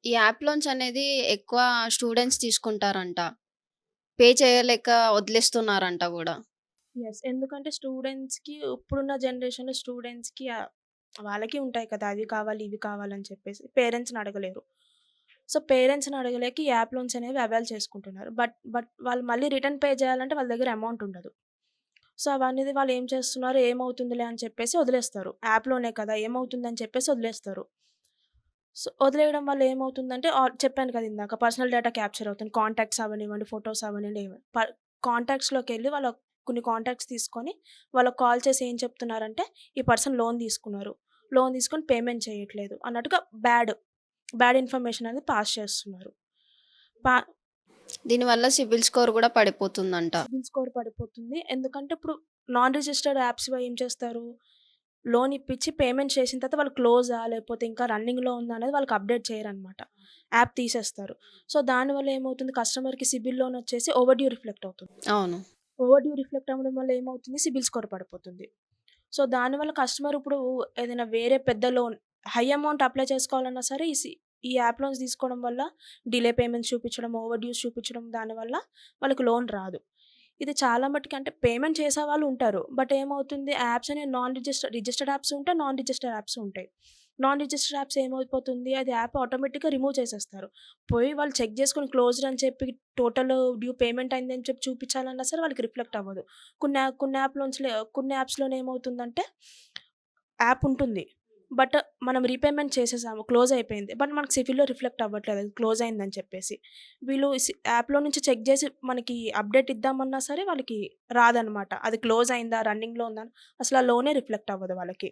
ఈ app loans అనేది ఎక్కువ స్టూడెంట్స్ తీసుకుంటారంట. పే చేయలేక వదిలేస్తున్నారంట గూడా. యెస్. ఎందుకంటే స్టూడెంట్స్‌కి ఇప్పుడున్న జనరేషన్‌లో స్టూడెంట్స్‌కి వాళ్ళకి ఉంటాయి కదా! అవి కావాలి, ఇవి కావాలని చెప్పేసి పేరెంట్స్‌ని అడగలేరు. సో, పేరెంట్స్‌ని అడగలేక ఈ యాప్ లోన్స్ అనేవి అవైల్ చేసుకుంటున్నారు. బట్ వాళ్ళు మళ్ళీ రిటర్న్ పే చేయాలంటే వాళ్ళ దగ్గర అమౌంట్ ఉండదు. సో, అవనేది వాళ్ళు ఏం చేస్తున్నారు, ఏమవుతుందిలే అని చెప్పేసి వదిలేస్తారు. యాప్‌లోనే కదా! ఏమవుతుందని చెప్పేసి వదిలేస్తారు. సో, వదిలేయడం వల్ల ఏమవుతుందంటే చెప్పాను కదా! ఇందాక పర్సనల్ డేటా క్యాప్చర్ అవుతుంది. కాంటాక్ట్స్ అవ్వనివ్వండి, ఫోటోస్ అవ్వనివ్వండి కాంటాక్ట్స్‌లోకెళ్ళి కొన్ని కాంటాక్ట్స్ తీసుకొని వాళ్ళకి కాల్ చేసి ఏం చెప్తున్నారంటే, ఈ పర్సన్ లోన్ తీసుకున్నారు. లోన్ తీసుకొని పేమెంట్ చేయట్లేదు అన్నట్టుగా బ్యాడ్ ఇన్ఫర్మేషన్ అనేది పాస్ చేస్తున్నారు. పా దీనివల్ల సిబిల్ స్కోర్ గూడా పడిపోతుందంట. సిబిల్ స్కోర్ పడిపోతుంది. ఎందుకంటే ఇప్పుడు నాన్ రిజిస్టర్డ్ యాప్స్‌లో ఏం చేస్తారు? లోన్ ఇప్పించి పేమెంట్ చేసిన తర్వాత వాళ్ళు క్లోజా లేకపోతే ఇంకా రన్నింగ్‌లో ఉందా అనేది వాళ్ళకి అప్డేట్ చేయరనమాట. యాప్ తీసేస్తారు. సో, దానివల్ల ఏమవుతుంది కస్టమర్‌కి సిబిల్ లోన్ వచ్చేసి ఓవర్ డ్యూ రిఫ్లెక్ట్ అవుతుంది. అవును. ఓవర్ డ్యూ రిఫ్లెక్ట్ అవ్వడం వల్ల ఏమవుతుంది సిబిల్ స్కోర్ పడిపోతుంది. సో, దానివల్ల కస్టమర్ ఇప్పుడు ఏదైనా వేరే పెద్ద లోన్ హై అమౌంట్ అప్లై చేసుకోవాలన్నా సరే ఈ యాప్ లోన్స్ తీసుకోవడం వల్ల డిలే పేమెంట్స్ చూపించడం, ఓవర్ డ్యూస్ చూపించడం దానివల్ల వాళ్ళకి లోన్ రాదు. ఇది చాలా మట్టుకు అంటే పేమెంట్ చేసేవాళ్ళు ఉంటారు. బట్ ఏమవుతుంది యాప్స్ అనేవి రిజిస్టర్డ్ యాప్స్ ఉంటాయి. నాన్ రిజిస్టర్డ్ యాప్స్ ఉంటాయి. నాన్ రిజిస్టర్డ్ యాప్స్ ఏమైపోతుంది అది యాప్ ఆటోమేటిక్‌గా రిమూవ్ చేసేస్తారు. పోయి వాళ్ళు చెక్ చేసుకొని క్లోజ్డ్ అని చెప్పి టోటల్ డ్యూ పేమెంట్ అయిందని చెప్పి చూపించాలన్నా సరే వాళ్ళకి రిఫ్లెక్ట్ అవ్వదు. కొన్ని యాప్స్‌లోనే ఏమవుతుందంటే యాప్ ఉంటుంది. బట్ మనం రీపేమెంట్ చేసేసాము. క్లోజ్ అయిపోయింది. బట్ మనకు సిబిల్‌లో రిఫ్లెక్ట్ అవ్వట్లేదు. అది క్లోజ్ అయిందని చెప్పేసి. వీళ్ళు యాప్‌లో నుంచి చెక్ జేసి మనకి అప్డేట్ ఇద్దామన్నా సరే వాళ్ళకి రాదనమాట. అది క్లోజ్ అయిందా? రన్నింగ్‌లో ఉందా? అసలు ఆ లోనే రిఫ్లెక్ట్ అవ్వదు వాళ్ళకి.